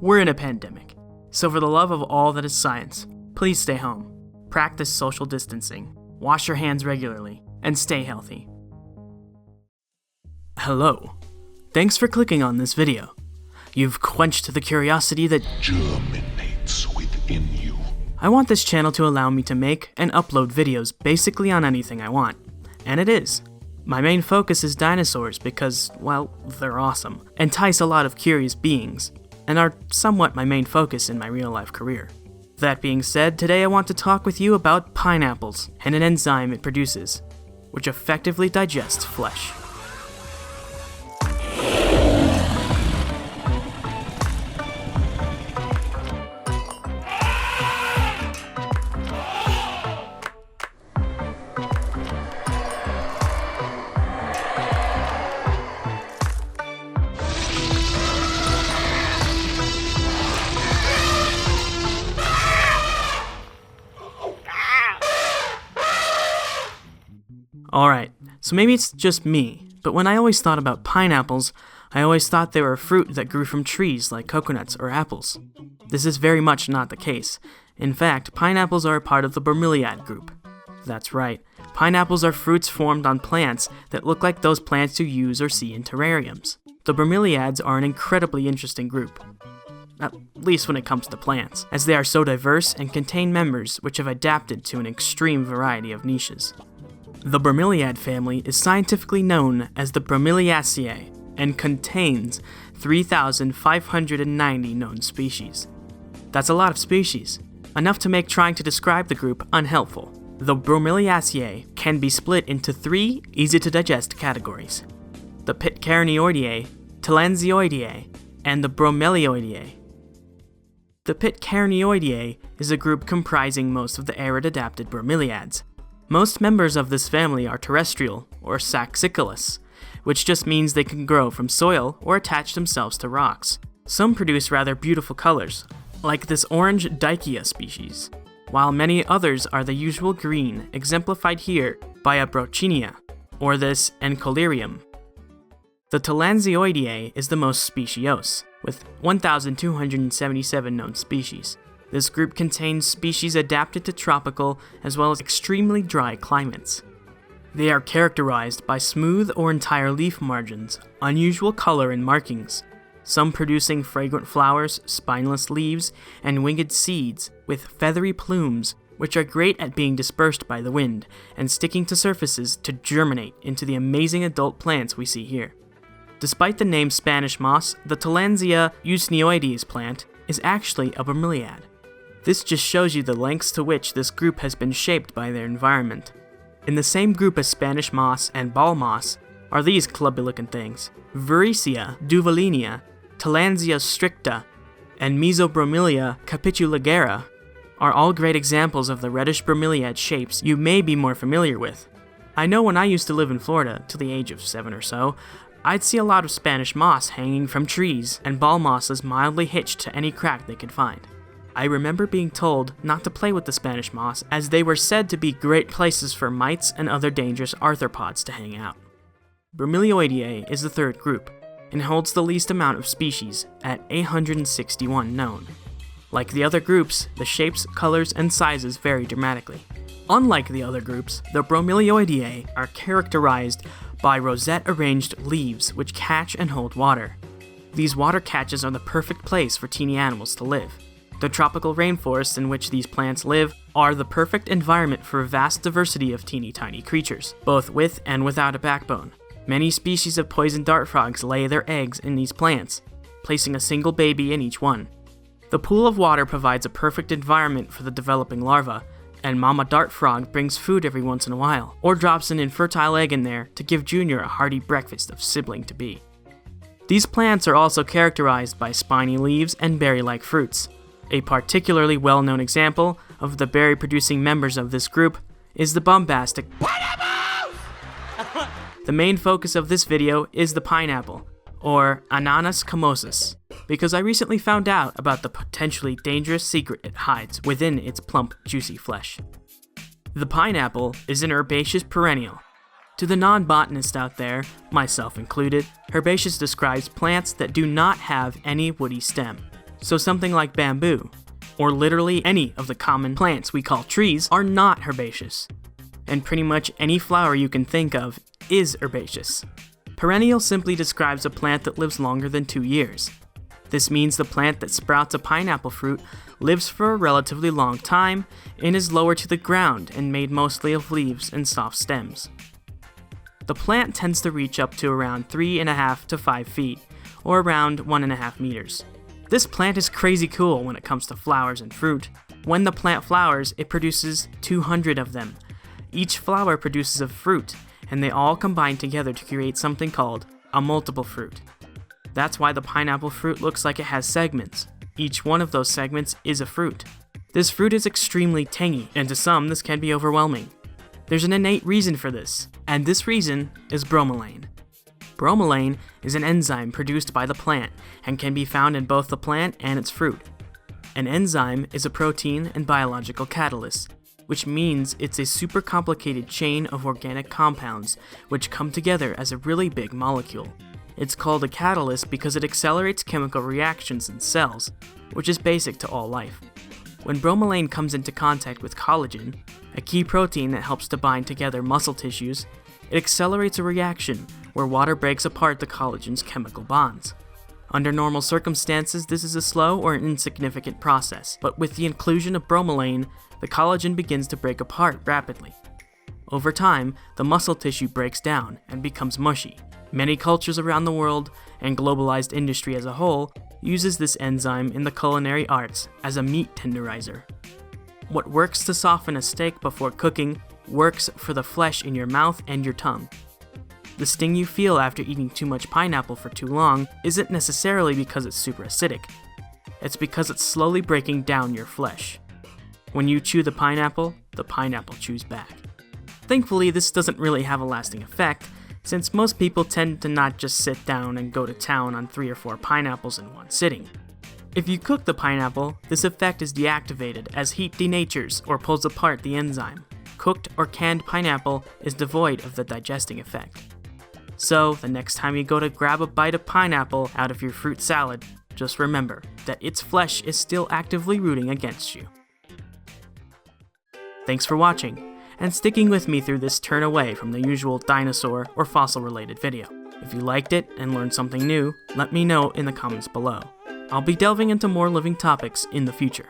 We're in a pandemic, so for the love of all that is science, please stay home, practice social distancing, wash your hands regularly, and stay healthy. Hello. Thanks for clicking on this video. You've quenched the curiosity that germinates within you. I want this channel to allow me to make and upload videos basically on anything I want, and it is. My main focus is dinosaurs because, well, they're awesome, entice a lot of curious beings, and are somewhat my main focus in my real-life career. That being said, today I want to talk with you about pineapples and an enzyme it produces, which effectively digests flesh. Alright, so maybe it's just me, but when I always thought about pineapples, I always thought they were a fruit that grew from trees like coconuts or apples. This is very much not the case. In fact, pineapples are a part of the bromeliad group. That's right, pineapples are fruits formed on plants that look like those plants you use or see in terrariums. The bromeliads are an incredibly interesting group. At least when it comes to plants, as they are so diverse and contain members which have adapted to an extreme variety of niches. The bromeliad family is scientifically known as the Bromeliaceae and contains 3,590 known species. That's a lot of species, enough to make trying to describe the group unhelpful. The Bromeliaceae can be split into three easy-to-digest categories: the Pitcairnioideae, Tillandsioideae, and the Bromelioideae. The Pitcairnioideae is a group comprising most of the arid-adapted bromeliads. Most members of this family are terrestrial, or saxicolous, which just means they can grow from soil or attach themselves to rocks. Some produce rather beautiful colors, like this orange Dicea species, while many others are the usual green, exemplified here by a Brocchinia, or this Encolirium. The Tillandsioideae is the most speciose, with 1,277 known species. This group contains species adapted to tropical as well as extremely dry climates. They are characterized by smooth or entire leaf margins, unusual color and markings, some producing fragrant flowers, spineless leaves, and winged seeds with feathery plumes, which are great at being dispersed by the wind and sticking to surfaces to germinate into the amazing adult plants we see here. Despite the name Spanish moss, the Tillandsia usneoides plant is actually a bromeliad. This just shows you the lengths to which this group has been shaped by their environment. In the same group as Spanish moss and ball moss are these clubby-looking things: Viricia duvallinea, Tillandsia stricta, and Mesobromelia capituligera are all great examples of the reddish bromeliad shapes you may be more familiar with. I know when I used to live in Florida, till the age of 7 or so, I'd see a lot of Spanish moss hanging from trees and ball mosses mildly hitched to any crack they could find. I remember being told not to play with the Spanish moss as they were said to be great places for mites and other dangerous arthropods to hang out. Bromelioideae is the third group, and holds the least amount of species at 861 known. Like the other groups, the shapes, colors, and sizes vary dramatically. Unlike the other groups, the Bromelioideae are characterized by rosette-arranged leaves which catch and hold water. These water catches are the perfect place for teeny animals to live. The tropical rainforests in which these plants live are the perfect environment for a vast diversity of teeny tiny creatures, both with and without a backbone. Many species of poison dart frogs lay their eggs in these plants, placing a single baby in each one. The pool of water provides a perfect environment for the developing larva, and Mama Dart Frog brings food every once in a while, or drops an infertile egg in there to give Junior a hearty breakfast of sibling-to-be. These plants are also characterized by spiny leaves and berry-like fruits. A particularly well-known example of the berry-producing members of this group is the bombastic pineapple! The main focus of this video is the pineapple, or Ananas camosus, because I recently found out about the potentially dangerous secret it hides within its plump, juicy flesh. The pineapple is an herbaceous perennial. To the non-botanist out there, myself included, herbaceous describes plants that do not have any woody stem. So something like bamboo, or literally any of the common plants we call trees, are not herbaceous. And pretty much any flower you can think of is herbaceous. Perennial simply describes a plant that lives longer than 2 years. This means the plant that sprouts a pineapple fruit lives for a relatively long time and is lower to the ground and made mostly of leaves and soft stems. The plant tends to reach up to around 3.5 to 5 feet, or around 1.5 meters. This plant is crazy cool when it comes to flowers and fruit. When the plant flowers, it produces 200 of them. Each flower produces a fruit, and they all combine together to create something called a multiple fruit. That's why the pineapple fruit looks like it has segments. Each one of those segments is a fruit. This fruit is extremely tangy, and to some this can be overwhelming. There's an innate reason for this, and this reason is bromelain. Bromelain is an enzyme produced by the plant and can be found in both the plant and its fruit. An enzyme is a protein and biological catalyst, which means it's a super complicated chain of organic compounds which come together as a really big molecule. It's called a catalyst because it accelerates chemical reactions in cells, which is basic to all life. When bromelain comes into contact with collagen, a key protein that helps to bind together muscle tissues, it accelerates a reaction where water breaks apart the collagen's chemical bonds. Under normal circumstances, this is a slow or insignificant process, but with the inclusion of bromelain, the collagen begins to break apart rapidly. Over time, the muscle tissue breaks down and becomes mushy. Many cultures around the world, and globalized industry as a whole, uses this enzyme in the culinary arts as a meat tenderizer. What works to soften a steak before cooking works for the flesh in your mouth and your tongue. The sting you feel after eating too much pineapple for too long isn't necessarily because it's super acidic. It's because it's slowly breaking down your flesh. When you chew the pineapple chews back. Thankfully, this doesn't really have a lasting effect, since most people tend to not just sit down and go to town on 3 or 4 pineapples in one sitting. If you cook the pineapple, this effect is deactivated as heat denatures or pulls apart the enzyme. Cooked or canned pineapple is devoid of the digesting effect. So, the next time you go to grab a bite of pineapple out of your fruit salad, just remember that its flesh is still actively rooting against you. Thanks for watching, and sticking with me through this turn away from the usual dinosaur or fossil related video. If you liked it and learned something new, let me know in the comments below. I'll be delving into more living topics in the future.